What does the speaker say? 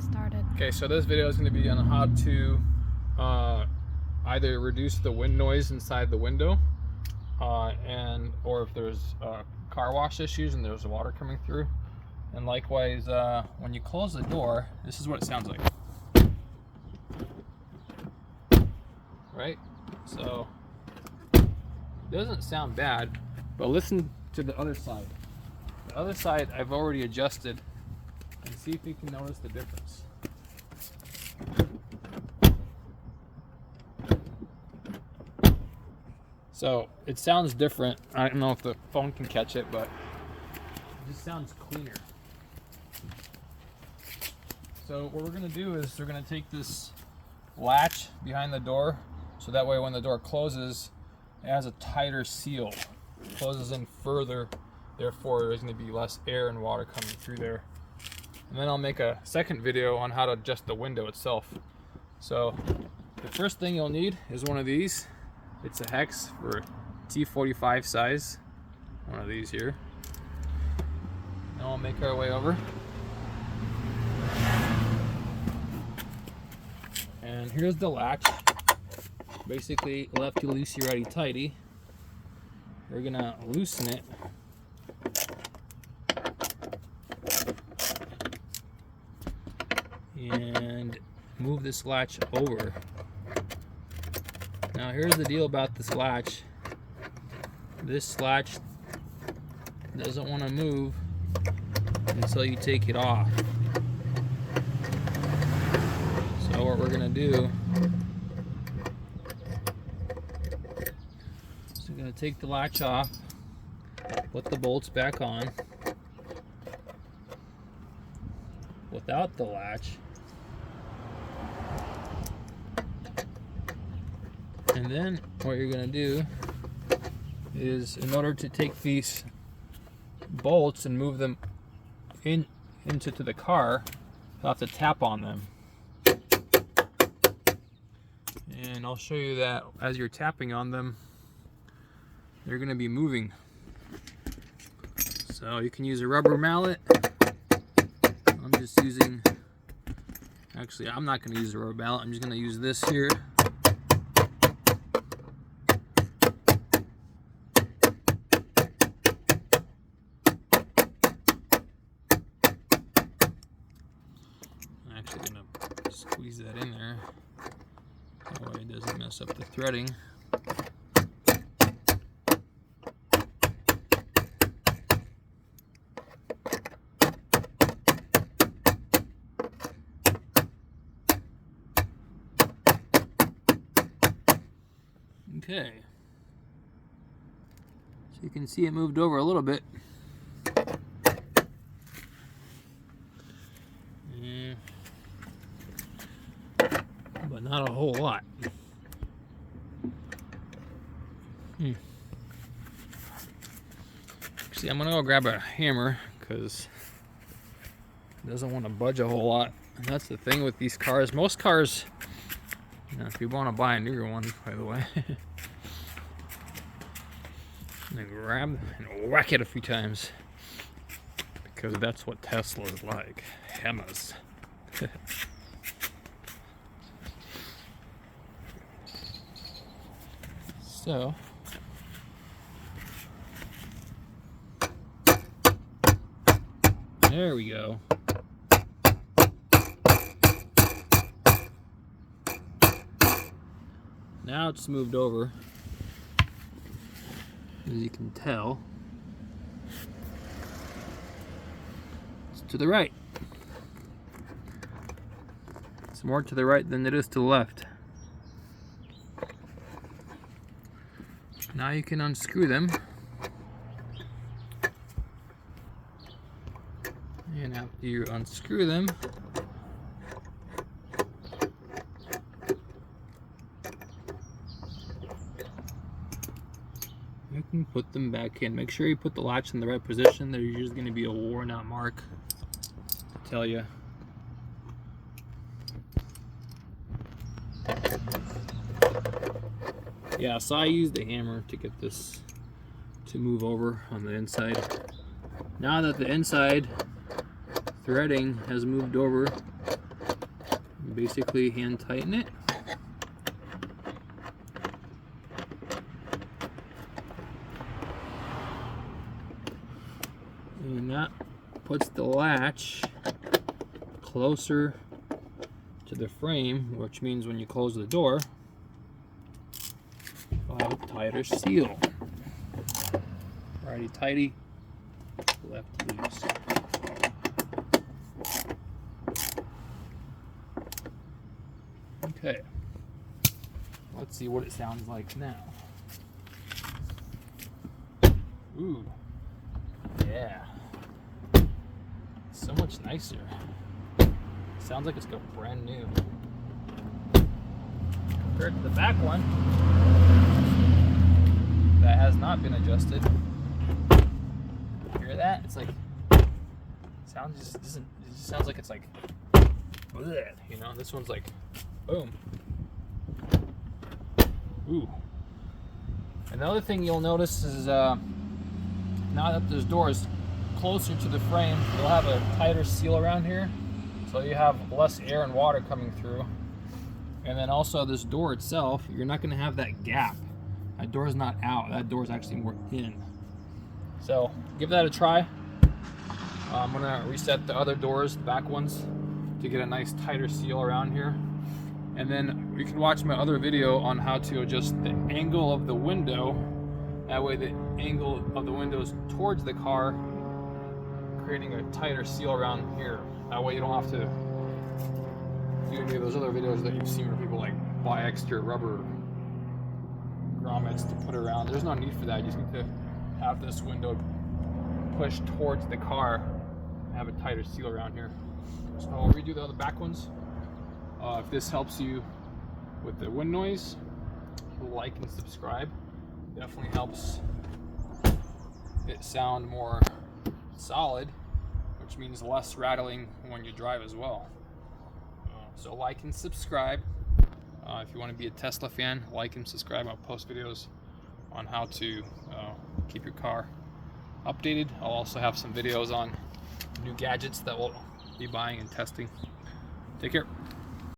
started. Okay, so this video is going to be on how to either reduce the wind noise inside the window, or if there's car wash issues and there's water coming through. And likewise, when you close the door, this is what it sounds like. Right? So it doesn't sound bad, but listen to the other side. The other side I've already adjusted, and see if you can notice the difference. So it sounds different. I don't know if the phone can catch it, but it just sounds cleaner. So what we're going to do is we're going to take this latch behind the door, so that way when the door closes, it has a tighter seal. It closes in further, therefore there's going to be less air and water coming through there. And then I'll make a second video on how to adjust the window itself. So the first thing you'll need is one of these. It's a hex for T45 size. One of these here. And we'll make our way over. And here's the latch. Basically lefty loosey righty tighty. We're gonna loosen it. And move this latch over. Now here's the deal about this latch. This latch doesn't want to move until you take it off. So what we're gonna do is we're gonna take the latch off, put the bolts back on. Without the latch, and then what you're going to do is, in order to take these bolts and move them into the car, you'll have to tap on them. And I'll show you that as you're tapping on them, they're going to be moving. So you can use a rubber mallet. I'm just using, actually I'm not going to use a rubber mallet, I'm just going to use this here. I'm actually going to squeeze that in there, that way it doesn't mess up the threading. Okay, so you can see it moved over a little bit. Yeah. But not a whole lot. See, I'm gonna go grab a hammer because it doesn't want to budge a whole lot. And that's the thing with these cars. Most cars, you know, if you want to buy a newer one, by the way, and grab and whack it a few times, because that's what Tesla's like, hammers. So there we go. Now it's moved over, as you can tell. It's to the right. It's more to the right than it is to the left. Now you can unscrew them. And after you unscrew them, you can put them back in. Make sure you put the latch in the right position. There's usually going to be a worn out mark to tell you. Yeah, so I used the hammer to get this to move over on the inside. Now that the inside threading has moved over, Basically hand tighten it. And that puts the latch closer to the frame, which means when you close the door, you'll have a tighter seal. Righty tighty, lefty loose. Okay, let's see what it sounds like now. Ooh, yeah, so much nicer. Sounds like it's got brand new. Compared to the back one that has not been adjusted. Hear that? It's like sound just doesn't. It just sounds like it's like, bleh, you know. This one's like, boom. Ooh. Another thing you'll notice is now that this door is closer to the frame, you'll have a tighter seal around here, so you have less air and water coming through. And then also this door itself, you're not going to have that gap. That door is not out. That door is actually more in. So give that a try. I'm going to reset the other doors, the back ones, to get a nice tighter seal around here. And then you can watch my other video on how to adjust the angle of the window. That way the angle of the window is towards the car, creating a tighter seal around here. That way you don't have to do any of those other videos that you've seen where people like buy extra rubber grommets to put around. There's no need for that. You just need to have this window pushed towards the car and have a tighter seal around here. So I'll redo the other back ones. If this helps you with the wind noise, like and subscribe. Definitely helps it sound more solid, which means less rattling when you drive as well. So like and subscribe. If you want to be a Tesla fan, like and subscribe. I'll post videos on how to keep your car updated. I'll also have some videos on new gadgets that we'll be buying and testing. Take care.